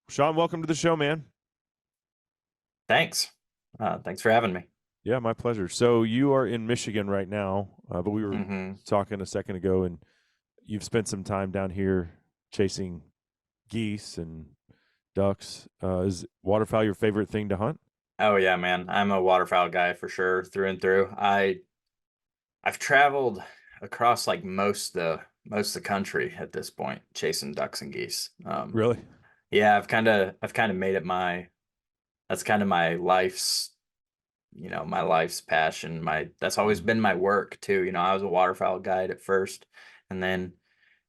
Sean, welcome to the show, man. Thanks. Thanks for having me. Yeah, my pleasure. So you are in Michigan right now, but we were hmm talking a second ago, and you've spent some time down here chasing geese and ducks. Is waterfowl your favorite thing to hunt? Oh yeah, man. I'm a waterfowl guy for sure, through and through. I've traveled across like most of the country at this point, chasing ducks and geese. Really? Yeah, I've kind of made it that's kind of my life's, my life's passion. That's always Mm. been my work too. I was a waterfowl guide at first, and then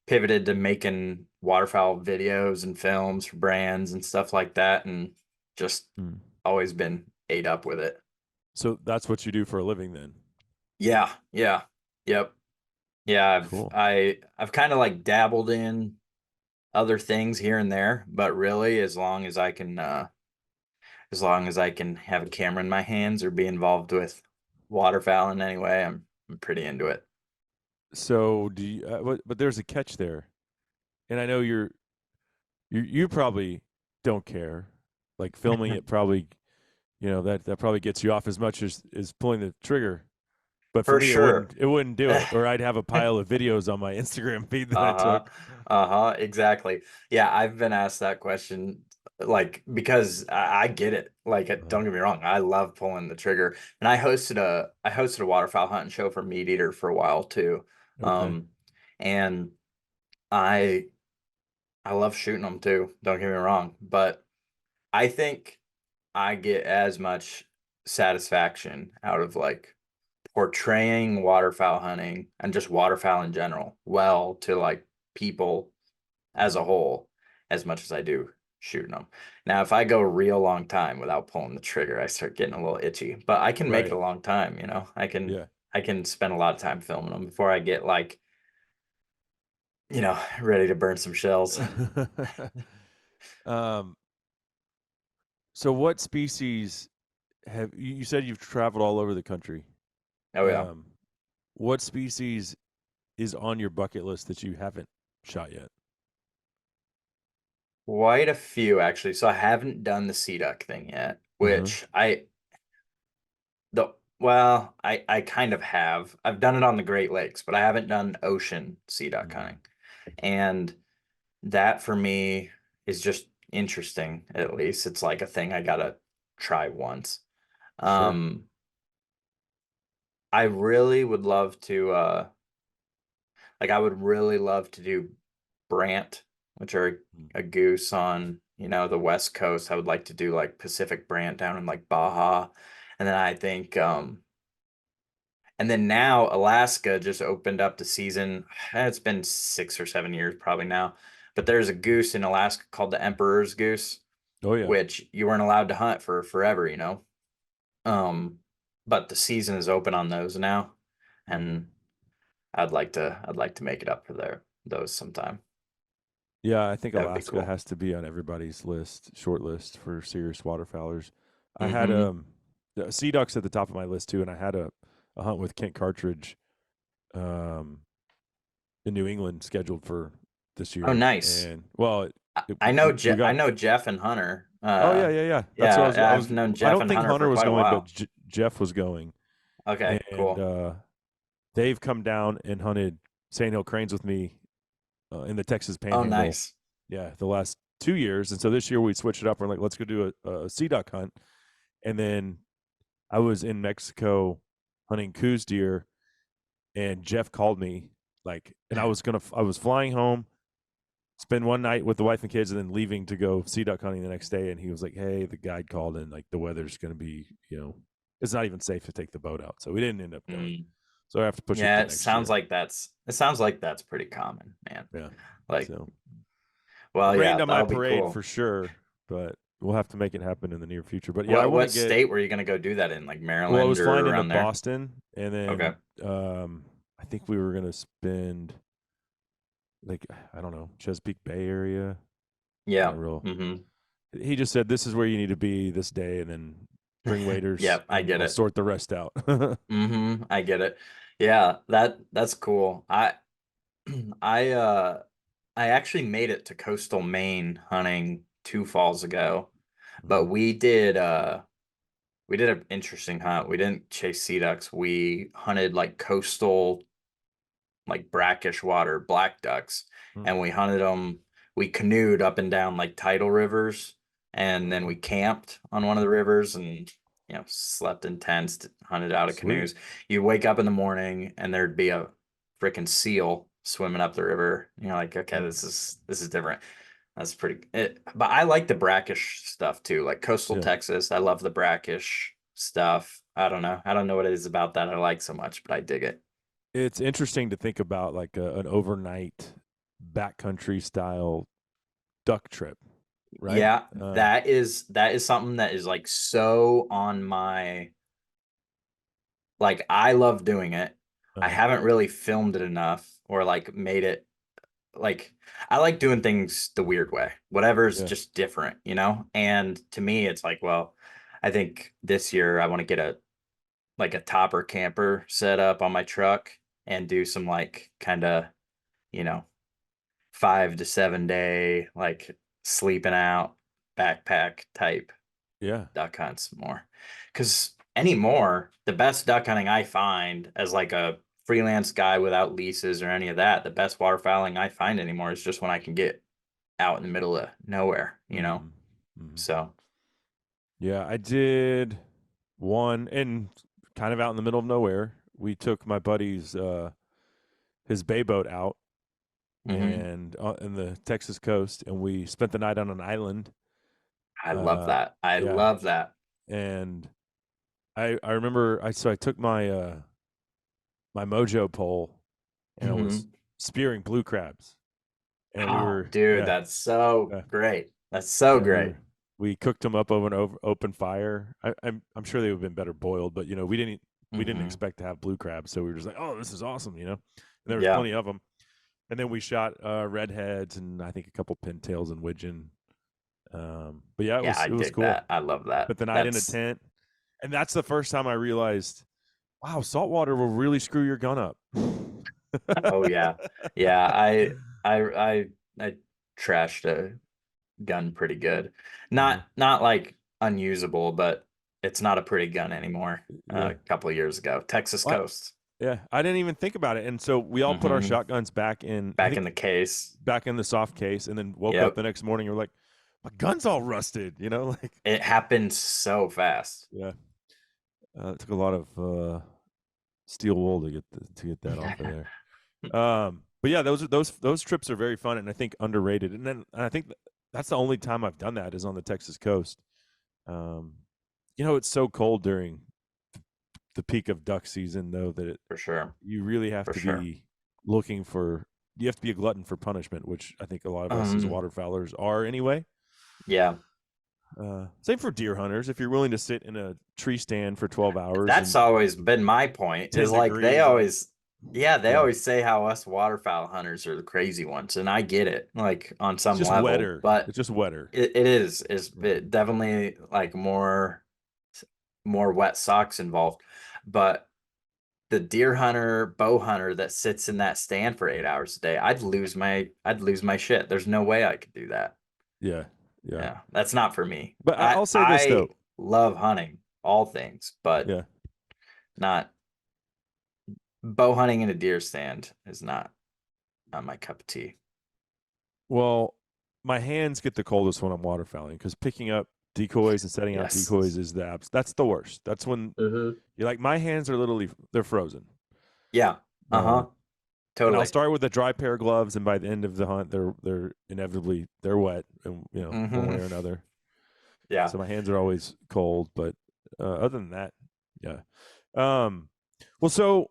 pivoted to making waterfowl videos and films for brands and stuff like that, and just Mm. always been ate up with it. So that's what you do for a living, then? Yeah, yeah, yep, yeah. Cool. I've kind of like dabbled in other things here and there, but really, as long as I can have a camera in my hands or be involved with waterfowl in any way, I'm pretty into it. So do you? But there's a catch there, and I know you probably don't care. Like filming it probably, that probably gets you off as much as pulling the trigger. But for For me, it sure. wouldn't do it, or I'd have a pile of videos on my Instagram feed that I Uh-huh. took. Uh-huh. Exactly. Yeah, I've been asked that question like because I get it. Like Uh, don't get me wrong, I love pulling the trigger. And I hosted a waterfowl hunting show for Meat Eater for a while too. okay. Um and I I love shooting them too. Don't get me wrong, but I think I get as much satisfaction out of like portraying waterfowl hunting and just waterfowl in general well to like people as a whole as much as I do shooting them. Now, if I go a real long time without pulling the trigger, I start getting a little itchy, but I can make it Right. a long time, I can Yeah. I can spend a lot of time filming them before I get like, ready to burn some shells. um. So, what species you said you've traveled all over the country? Oh yeah. Um, what species is on your bucket list that you haven't shot yet? Quite a few actually. So I haven't done the sea duck thing yet, Uh huh. which the well, I kind of have. I've done it on the Great Lakes, but I haven't done ocean sea duck Mm. hunting. And that for me is just interesting, at least. It's like a thing I gotta try once. Sure. Um, I really would love to I would really love to do Brant, which are Mm. a goose on, the West Coast. I would like to do like Pacific Brant down in like Baja. And then I think and then now Alaska just opened up the season. It's been 6 or 7 years probably now. But there's a goose in Alaska called the Emperor's Goose, Oh yeah. which you weren't allowed to hunt for forever. Um, but the season is open on those now, and I'd like to make it up for those sometime. Yeah, I think That would be Alaska cool. has to be on everybody's short list for serious waterfowlers. I had Mm-hmm. the sea ducks at the top of my list too, and I had a hunt with Kent Cartridge um in New England scheduled for this Oh, year. nice. And well, I know we I got. know Jeff and Hunter. Oh yeah, yeah, yeah. That's what I was. Yeah, I I've was. known I Jeff don't and think Hunter Hunter for was quite a going, but while. Jeff was going, Okay, and cool. they've come down and hunted sandhill cranes with me in the Texas Oh, Panhandle. nice. Yeah, the last 2 years, and so this year we switched it up. We're like, let's go do a sea duck hunt, and then I was in Mexico hunting coos deer, and Jeff called me and I was flying home, spend one night with the wife and kids, and then leaving to go sea duck hunting the next day. And he was like, "Hey, the guide called, and like the weather's going to be, it's not even safe to take the boat out." So we didn't end up going. Mm. So I have to push it Yeah, to next year. it sounds like that's pretty common, man. Yeah. Like, So well, rained yeah, on my that'll be parade cool. for sure, but we'll have to make it happen in the near future. But yeah, I What want to what get. state were you gonna go do that in? Like Well, I Maryland was or flying into around there? Boston, and Okay. then I think we were gonna spend like I don't know Chesapeake Bay area. Not Yeah. real. Mm-hmm. He just said this is where you need to be this day, and then bring waiters, Yep, I and get I'll it. sort the rest out. Mm-hmm. I get it. Yeah, that's cool. I I actually made it to coastal Maine hunting two falls ago, but Mhm. we did an interesting hunt. We didn't chase sea ducks. We hunted like coastal, like brackish water black ducks, Mm. and we hunted them. We canoed up and down like tidal rivers, and then Mhm. we camped on one of the rivers and slept in tents, hunted out of Sweet. canoes. You wake up in the morning and there'd be a freaking seal swimming up the river. You're like, okay, Mm. this is different. That's but I like the brackish stuff too, like coastal Yeah. Texas. I love the brackish stuff. I don't know. I don't know what it is about that I like so much, but I dig it. It's interesting to think about like an overnight backcountry style duck trip, right? Yeah, that is something that is like so on my, like, I love doing it. I Uh, haven't really filmed it enough or like made it, like, I like doing things the weird way. Whatever's yeah. just different, you know? And to me it's like, well, I think this year I want to get a topper camper set up on my truck and do some like kind of, you know, 5 to 7 day like sleeping out backpack type Yeah. duck hunts more. Because anymore, the best duck hunting I find as like a freelance guy without leases or any of that, the best waterfowling I find anymore is just when I can get out in the middle of nowhere, you know? Mhm. Mhm. So, Yeah, I did one and kind of out in the middle of nowhere. We took my buddy's his bay boat out mhm. and in the Texas coast, and we spent the night on an island. I love Uh, that. I yeah, love that. and I remember I took my my mojo pole and I was Mhm. spearing blue crabs, and we Oh, were dude, that's so yeah great. That's so yeah great. we cooked them up over an open fire. I'm sure they would have been better boiled, but we didn't Hmm. expect to have blue crabs, so we were just like, oh, this is awesome, And there was Yeah. plenty of them. And then we shot redheads and I think a couple pintails and widgeon. But yeah, Yeah, I it was dig cool. that. I love that. Spent the night in a That's tent, and that's the first time I realized, wow, saltwater will really screw your gun up. Oh yeah. Yeah, I trashed a gun pretty good. Uh-huh. Not like unusable, but it's not a pretty gun anymore. Yeah. A couple of years ago, Texas What? coast. Yeah, I didn't even think about it, and so we all put our Hmm. shotguns back in. I Back in think the case. back in the soft case, and then woke up Yep. the next morning. And we're like, my gun's all rusted. Like It happened so fast. yeah. It took a lot of steel wool to to get that off of there. But yeah, those trips are very fun and I think underrated. And I think that's the only time I've done that is on the Texas coast. Um, it's so cold during the peak of duck season though that For sure. you really have For to sure. be looking for you have to be a glutton for punishment, which I think a lot of us as Um, waterfowlers are anyway. yeah. Same for deer hunters. If you're willing to sit in a tree stand for 12 hours That's and always been my point, is 10 like they degrees and always, yeah, they yeah, always say how us waterfowl hunters are the crazy ones, and I get it, like on it's some just level, wetter. but It's just wetter. it is Yeah. it definitely like more wet socks involved. But the deer hunter, bow hunter that sits in that stand for 8 hours a day, I'd lose my shit. There's no way I could do that. Yeah. Yeah. Yeah, that's not for me. But I I'll say this I though. love hunting, all things, but Yeah. not bow hunting in a deer stand is not my cup of tea. Well, my hands get the coldest when I'm waterfowling because picking up decoys and setting out decoys Yes. is that's the worst. That's when Hmm. you're like, my hands are literally they're frozen. Yeah. Uh, Uh-huh. and I'll Totally. start with a dry pair of gloves, and by the end of the hunt, they're inevitably they're wet, and one way Hmm. or another. Yeah. So my hands are always cold. But other than that, yeah. Um, well, so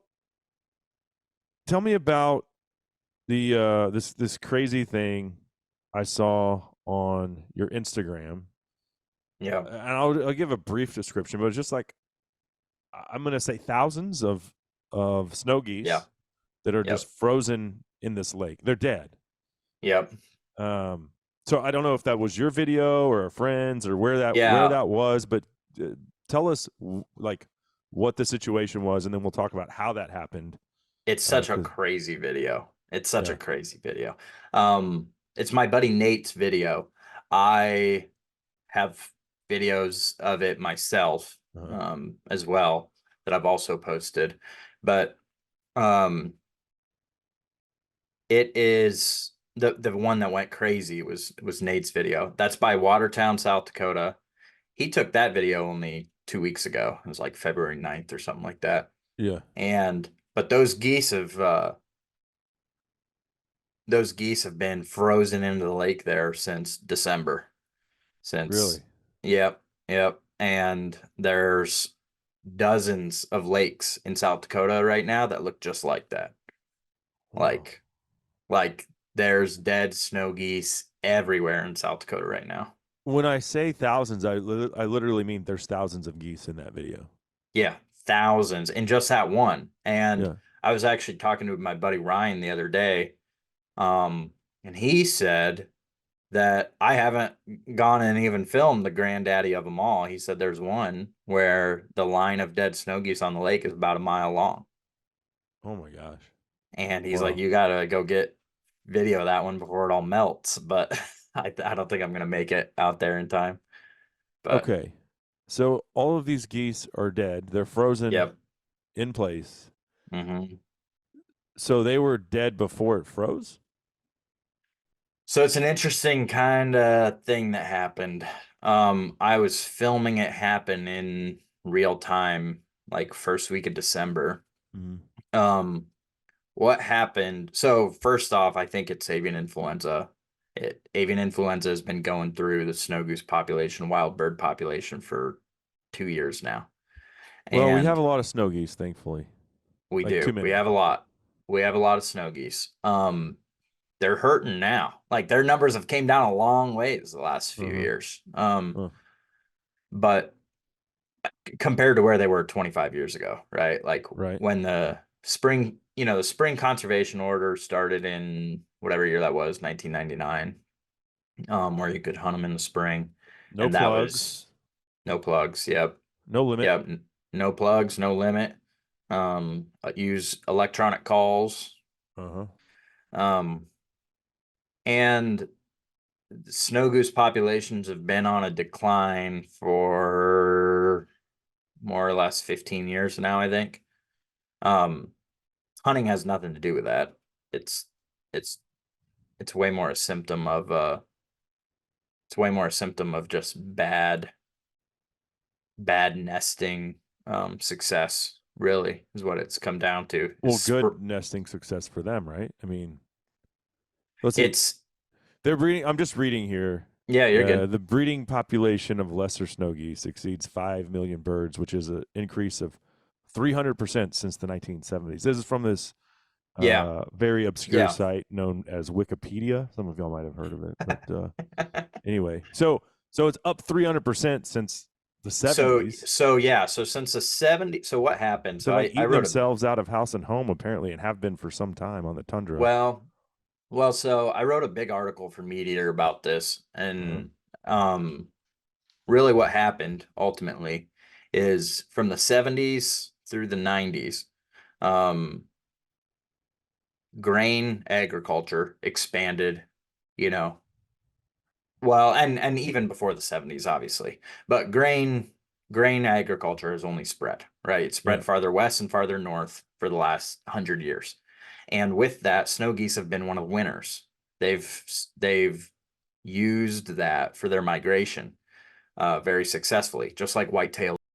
tell me about the this crazy thing I saw on your Instagram. Yeah. And I'll give a brief description, but it's just like I'm going to say thousands of snow Yeah. geese that are just Yep. frozen in this lake. They're dead. Yep. Um, so I don't know if that was your video or a friend's or where Yeah. that was, but tell us like what the situation was, and then we'll talk about how that happened. It's such a Because crazy video. It's such a yeah, crazy video. It's my buddy Nate's video. I have videos of it myself Uh-huh. as well that I've also posted, but um, it is the one that went crazy was Nate's video. That's by Watertown, South Dakota. He took that video only 2 weeks ago. It was like February 9th or something like that. Yeah. And but those geese have been frozen into the lake there since December. Since Really? Yep, yep. And there's dozens of lakes in South Dakota right now that look just like that. Wow. Like like there's dead snow geese everywhere in South Dakota right now. When I say thousands, I literally mean there's thousands of geese in that video. Yeah, thousands in just that one. And Yeah. I was actually talking to my buddy Ryan the other day, and he said that I haven't gone and even filmed the granddaddy of them all. He said there's one where the line of dead snow geese on the lake is about a mile long. Oh my gosh. And he's like, Wow. you gotta go get video of that one before it all melts. But I don't think I'm gonna make it out there in time. But Okay. So all of these geese are dead. They're frozen yep. in place. Hmm. So they were dead before it froze? So it's an interesting kind of thing that happened. I was filming it happen in real time, like first week of December. Mm-hmm. Um, what happened? So first off, I think it's avian influenza. Avian influenza has been going through the snow goose population, wild bird population for 2 years now. Well, we have And a lot of snow geese, thankfully. we Like too do. We many. have a lot. We have a lot of snow geese. They're hurting now. Like their numbers have came down a long ways the last few Uh-huh. years. Uh, But compared to where they were 25 years ago, right? Like right. when the spring conservation order started in whatever year that was, 1999, where you could hunt them in the spring. No And that plugs. was no plugs. Yep. No limit. Yep. No plugs, no limit. Use electronic calls. Uh-huh. Um, and snow goose populations have been on a decline for more or less 15 years now, I think. Um, Hunting has nothing to do with that. It's it's it's way more a symptom of just bad nesting success, really, is what it's come down to. Well, good nesting success for them, right? I mean, let's see. It's They're breeding. I'm just reading here. Yeah, you're good. The breeding population of lesser snow geese exceeds 5 million birds, which is an increase of 300% since the 1970s. This is from this Yeah, very obscure yeah. site known as Wikipedia. Some of y'all might have heard of it, but anyway, so it's up 300% since the So 70s. so yeah, so since the 70s, so what happened? They're So like I eating wrote a themselves out of house and home apparently, and have been for some time on the tundra. well, so I wrote a big article for Meteor about this, Uh-huh. and really what happened ultimately is from the 70s through the 90s, um, grain agriculture expanded, you know, well, and even before the 70s, obviously, but grain agriculture has only spread, right? It Yeah. spread farther west and farther north for the last 100 years. And with that, snow geese have been one of the winners. They've used that for their migration very successfully, just like whitetail